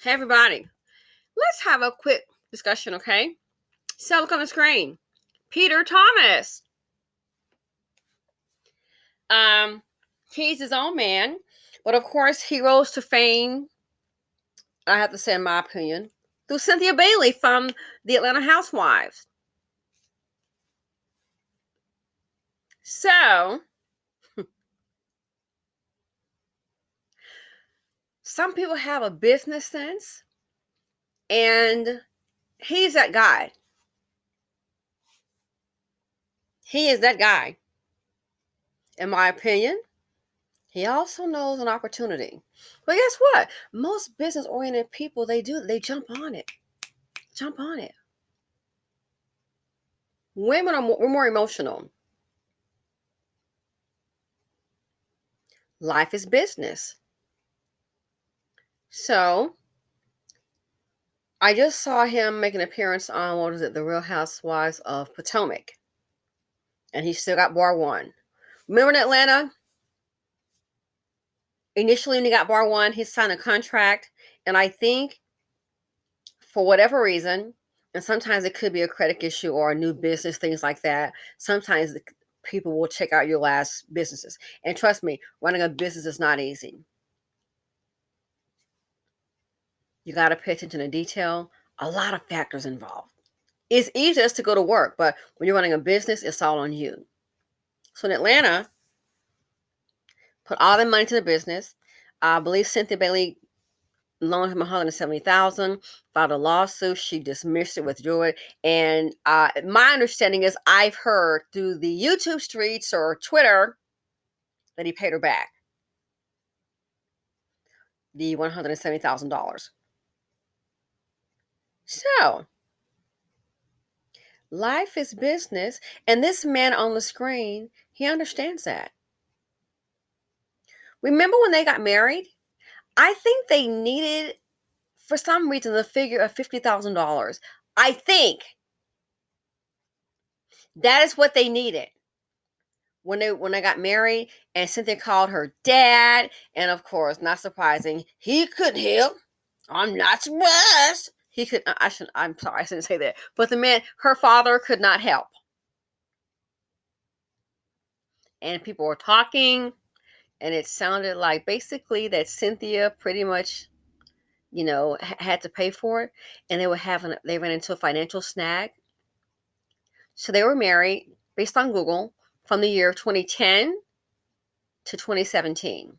Hey, everybody. Let's have a quick discussion, okay? So, look on the screen. Peter Thomas. He's his own man, but of course, he rose to fame, I have to say, in my opinion, through Cynthia Bailey from the Atlanta Housewives. So, some people have a business sense, and he's that guy. He is that guy, in my opinion. He also knows an opportunity. But guess what? Most business-oriented people, they jump on it. Jump on it. Women we're more emotional. Life is business. So I just saw him make an appearance on, what is it, The Real Housewives of Potomac. And he still got bar one. Remember in Atlanta? Initially, when he got bar one, he signed a contract. And I think for whatever reason, and sometimes it could be a credit issue or a new business, things like that. Sometimes people will check out your last businesses. And trust me, running a business is not easy. You got to pay attention to detail. A lot of factors involved. It's easiest to go to work, but when you're running a business, it's all on you. So in Atlanta, put all the money to the business. I believe Cynthia Bailey loaned him $170,000, filed a lawsuit. She dismissed it, withdrew it. And my understanding is, I've heard through the YouTube streets or Twitter that he paid her back the $170,000. So life is business. And this man on the screen, he understands that. Remember when they got married? I think they needed, for some reason, the figure of $50,000. I think that is what they needed when they got married. And Cynthia called her dad, and of course, not surprising, he couldn't help. I'm not surprised. He could. I'm sorry, I shouldn't say that. But the man, her father, could not help. And people were talking, and it sounded like basically that Cynthia pretty much, had to pay for it, and they ran into a financial snag. So they were married, based on Google, from the year 2010 to 2017.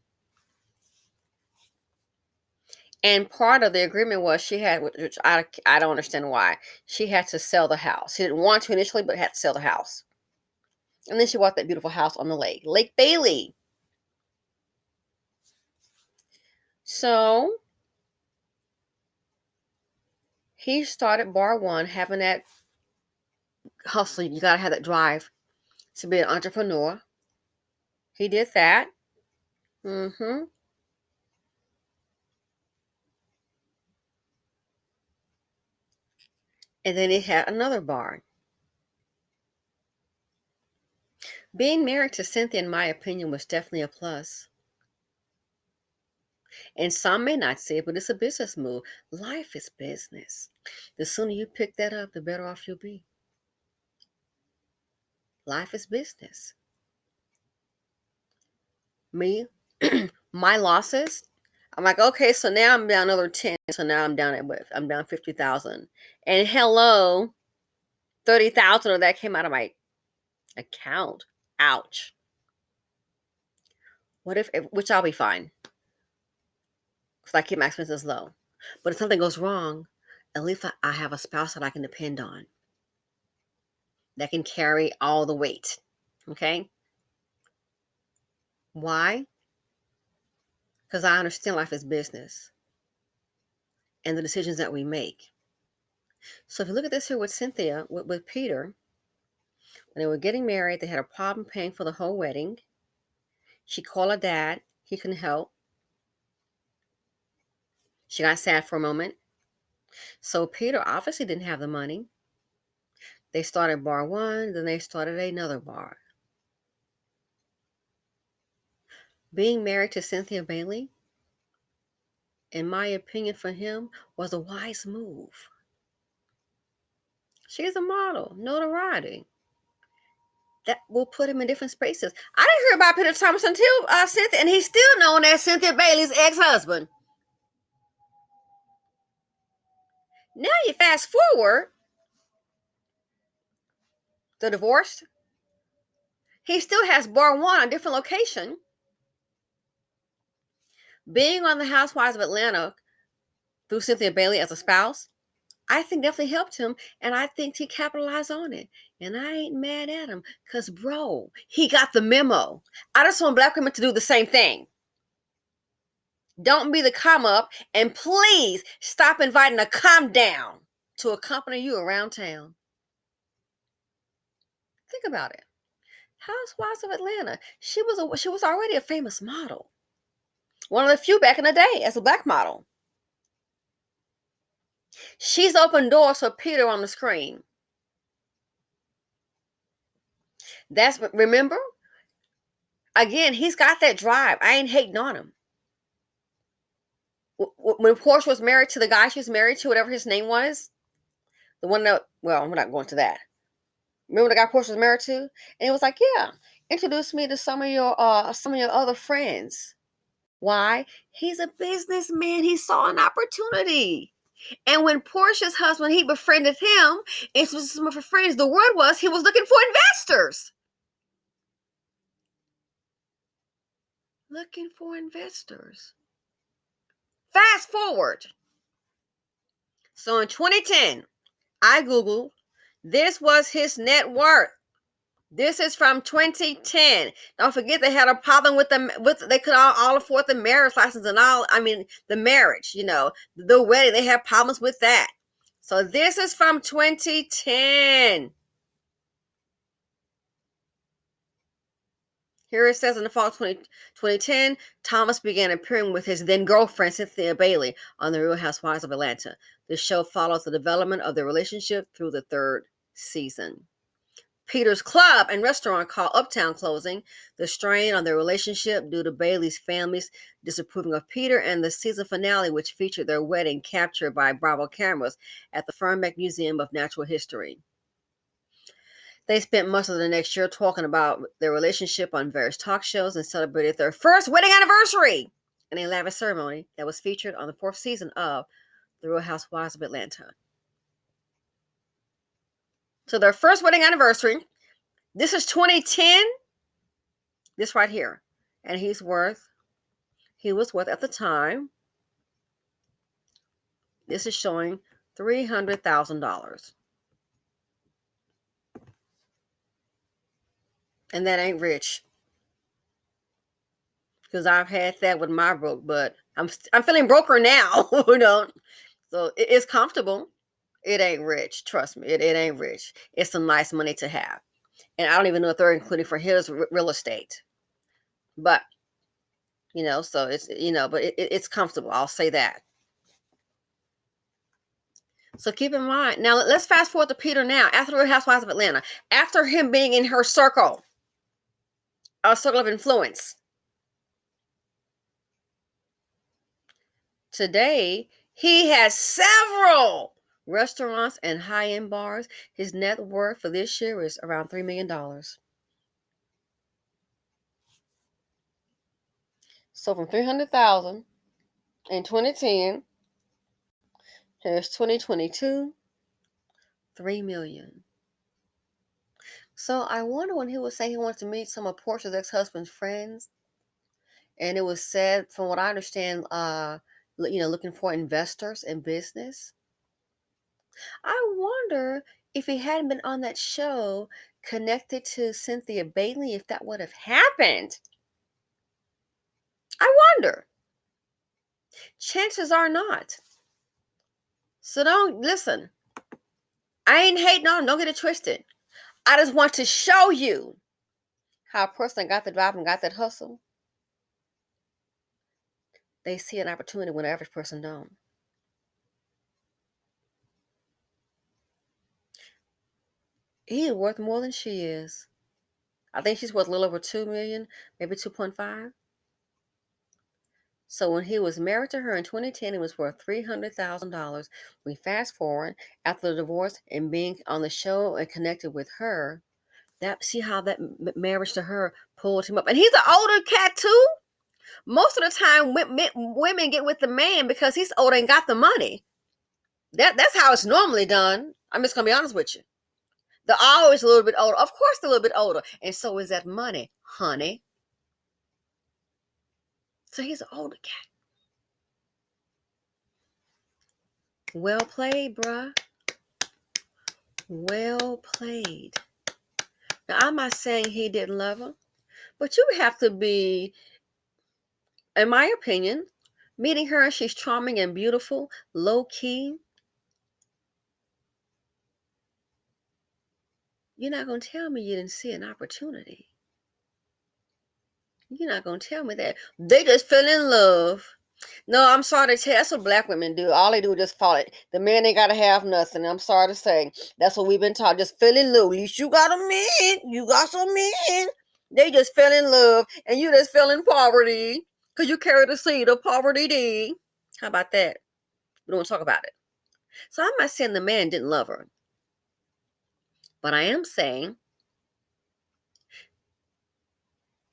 And part of the agreement was she had, which I don't understand why, she had to sell the house. She didn't want to initially, but had to sell the house. And then she bought that beautiful house on the lake, Lake Bailey. So he started bar one, having that hustle. You got to have that drive to be an entrepreneur. He did that. Mm-hmm. And then he had another bar. Being married to Cynthia, in my opinion, was definitely a plus. And some may not see it, but it's a business move. Life is business. The sooner you pick that up, the better off you'll be. Life is business. Me, my losses, I'm like, okay, so now I'm down another 10. So now I'm down I'm down 50,000. And hello, 30,000 of that came out of my account. Ouch. Which I'll be fine, because I keep my expenses low. But if something goes wrong, at least I have a spouse that I can depend on, that can carry all the weight. Okay? Why? Because I understand life is business and the decisions that we make. So if you look at this here with Cynthia, with Peter, when they were getting married, they had a problem paying for the whole wedding. She called her dad. He couldn't help. She got sad for a moment. So Peter obviously didn't have the money. They started bar one, then they started another bar. Being married to Cynthia Bailey, in my opinion, for him was a wise move. She's a model, notoriety. That will put him in different spaces. I didn't hear about Peter Thomas until Cynthia, and he's still known as Cynthia Bailey's ex-husband. Now you fast forward, the divorce. He still has bar one, a different location. Being on the Housewives of Atlanta through Cynthia Bailey as a spouse, I think definitely helped him, and I think he capitalized on it. And I ain't mad at him, because, bro, he got the memo. I just want Black women to do the same thing. Don't be the come up, and please stop inviting a come down to accompany you around town. Think about it. Housewives of Atlanta. She was already a famous model. One of the few back in the day as a Black model. She's opened doors for Peter on the screen. Remember? Again, he's got that drive. I ain't hating on him. When Portia was married to the guy she was married to, whatever his name was, the one that, well, we're not going to that. Remember the guy Portia was married to? And he was like, yeah, introduce me to some of your other friends. Why? He's a businessman. He saw an opportunity. And when Portia's husband, he befriended him, it was some of her friends. The word was he was looking for investors. Looking for investors. Fast forward. So in 2010, I Googled, this was his net worth. This is from 2010. Don't forget they had a problem with they could all afford the marriage license and all. I mean, the marriage, the wedding. They had problems with that. So this is from 2010. Here it says in the fall of 2010, Thomas began appearing with his then girlfriend, Cynthia Bailey, on The Real Housewives of Atlanta. The show follows the development of their relationship through the third season. Peter's club and restaurant called Uptown closing, the strain on their relationship due to Bailey's family's disapproving of Peter, and the season finale, which featured their wedding captured by Bravo cameras at the Fernbeck Museum of Natural History. They spent much of the next year talking about their relationship on various talk shows and celebrated their first wedding anniversary in a lavish ceremony that was featured on the fourth season of The Real Housewives of Atlanta. So their first wedding anniversary, this is 2010, this right here. And he was worth at the time, this is showing $300,000. And that ain't rich. Because I've had that with my broke, but I'm feeling broker now, So it's comfortable. It ain't rich. Trust me, it ain't rich. It's some nice money to have. And I don't even know if they're including for his real estate. But, so it's, but it's comfortable. I'll say that. So keep in mind. Now, let's fast forward to Peter now, after the Housewives of Atlanta. After him being in her circle, a circle of influence. Today, he has several restaurants and high-end bars. His net worth for this year is around $3 million. So from $300,000 in 2010, here's 2022, $3 million. So I wonder when he was saying he wanted to meet some of Portia's ex-husband's friends, and it was said, from what I understand, looking for investors in business. I wonder if he hadn't been on that show connected to Cynthia Bailey, if that would have happened. I wonder. Chances are not. So don't listen. I ain't hating on him. Don't get it twisted. I just want to show you how a person got the drive and got that hustle. They see an opportunity when the average person don't. He is worth more than she is. I think she's worth a little over 2 million, maybe 2.5. So when he was married to her in 2010, it was worth $300,000. We fast forward after the divorce and being on the show and connected with her. That see how that marriage to her pulled him up, and he's an older cat too. Most of the time, women get with the man because he's older and got the money. That's how it's normally done. I'm just gonna be honest with you. They're always a little bit older. Of course, they're a little bit older, and so is that money, honey. So he's an older cat. Well played, bruh. Well played. Now, I'm not saying he didn't love her, but you have to be, in my opinion, meeting her and she's charming and beautiful, low key. You're not going to tell me you didn't see an opportunity. You're not going to tell me that. They just fell in love. No, I'm sorry to tell you, that's what black women do. All they do is just fall it. The man ain't got to have nothing. I'm sorry to say. That's what we've been taught. Just fell in love. At least you got a man. You got some men. They just fell in love and you just fell in poverty because you carry the seed of poverty D. How about that? We don't talk about it. So I'm not saying the man didn't love her. But I am saying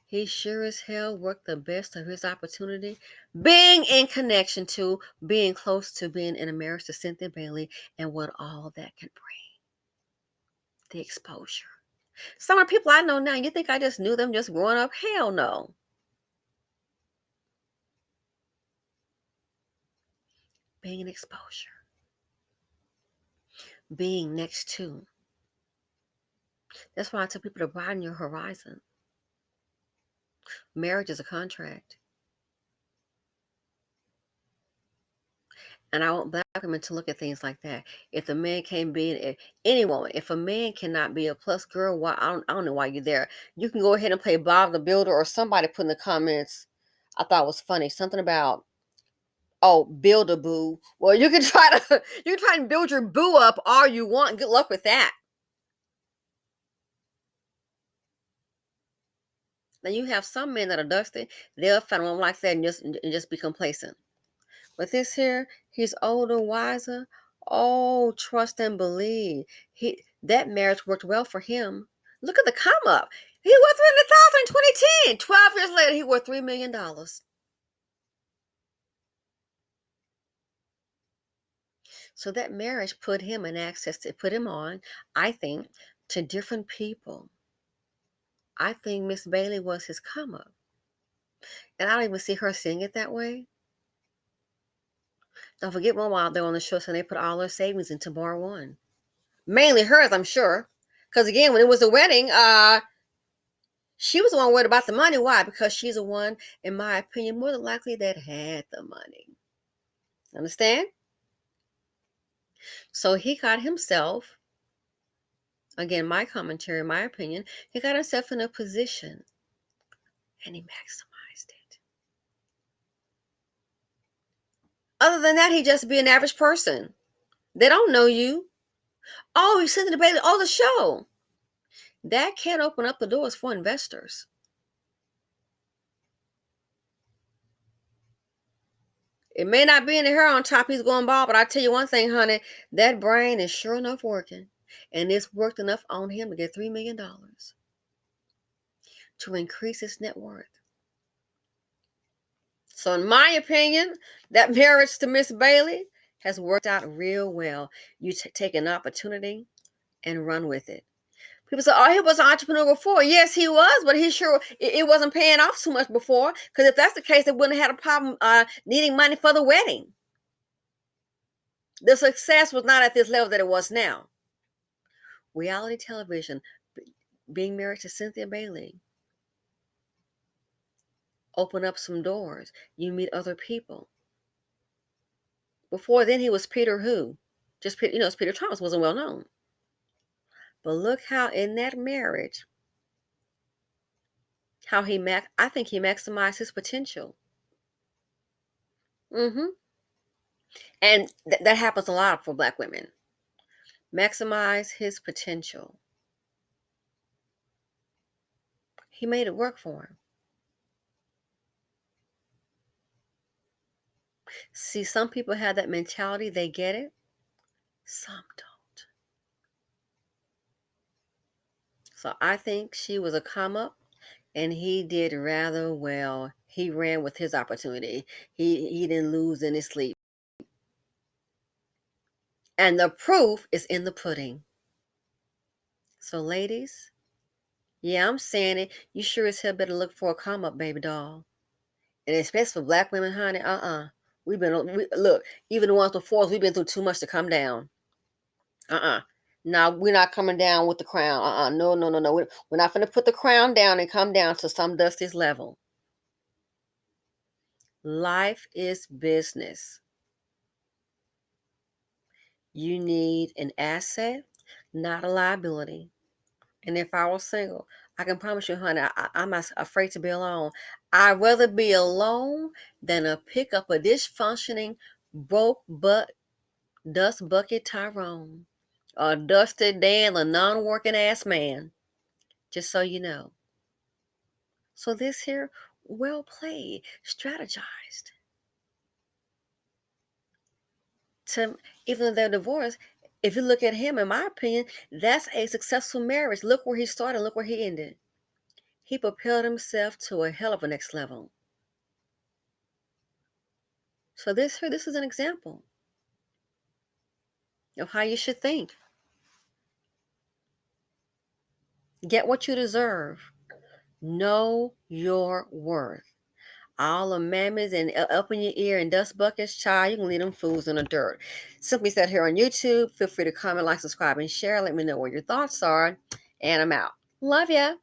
he sure as hell worked the best of his opportunity, being in connection to, being close to being in a marriage to Cynthia Bailey and what all that can bring. The exposure. Some of the people I know now, you think I just knew them just growing up? Hell no. Being an exposure. Being next to. That's why I tell people to broaden your horizon. Marriage is a contract. And I want black women to look at things like that. If the man can't be any woman, if a man cannot be a plus girl, why I don't know why you're there. You can go ahead and play Bob the Builder, or somebody put in the comments. I thought it was funny something about build a boo. Well, you can try and build your boo up all you want. Good luck with that. Then you have some men that are dusty. They'll find one like that and just be complacent. But this here, he's older, wiser. Oh, trust and believe. That marriage worked well for him. Look at the come up. He worth 300,000 in 2010. 12 years later, he worth $3 million. So that marriage put him in access to put him on, I think, to different people. I think Miss Bailey was his come up. And I don't even see her seeing it that way. Don't forget one while they're on the show, so they put all their savings into bar one. Mainly hers, I'm sure. Because again, when it was a wedding, she was the one worried about the money. Why? Because she's the one, in my opinion, more than likely that had the money. Understand? So he got himself, again, my commentary, my opinion, he got himself in a position and he maximized it. Other than that, he just be an average person. They don't know you. Oh, he's sitting in the baby. Oh, the show. That can't open up the doors for investors. It may not be in the hair on top, he's going bald, but I tell you one thing, honey, that brain is sure enough working. And it's worked enough on him to get $3 million to increase his net worth. So in my opinion, that marriage to Miss Bailey has worked out real well. You take an opportunity and run with it. People say, oh, he was an entrepreneur before. Yes, he was, but he sure, it wasn't paying off too much before. Because if that's the case, they wouldn't have had a problem needing money for the wedding. The success was not at this level that it was now. Reality television, being married to Cynthia Bailey, open up some doors. You meet other people. Before then, he was Peter who? Just, Peter Thomas wasn't well known. But look how in that marriage, how I think he maximized his potential. And that happens a lot for black women. Maximize his potential. He made it work for him. See, some people have that mentality, they get it, some don't. So I think she was a come up, and he did rather well. He ran with his opportunity. He didn't lose any sleep. And the proof is in the pudding. So ladies, yeah, I'm saying it. You sure as hell better look for a come up, baby doll. And especially for black women, honey, look, even the ones before us, we've been through too much to come down. Now we're not coming down with the crown. No, no, no, no. We're not going to put the crown down and come down to some dusty's level. Life is business. You need an asset, not a liability. And if I was single, I can promise you, honey, I'm not afraid to be alone. I'd rather be alone than to pick up a dysfunctioning, broke butt, dust bucket Tyrone, or Dusty Dan, a non-working ass man. Just so you know. So this here, well played, strategized. To even though they're divorced, if you look at him, in my opinion, that's a successful marriage. Look where he started, look where he ended. He propelled himself to a hell of a next level. So this is an example of how you should think. Get what you deserve. Know your worth. All the mammies and up in your ear and dust buckets, child, you can leave them fools in the dirt. Simply said here on YouTube. Feel free to comment, like, subscribe, and share. Let me know what your thoughts are. And I'm out. Love ya.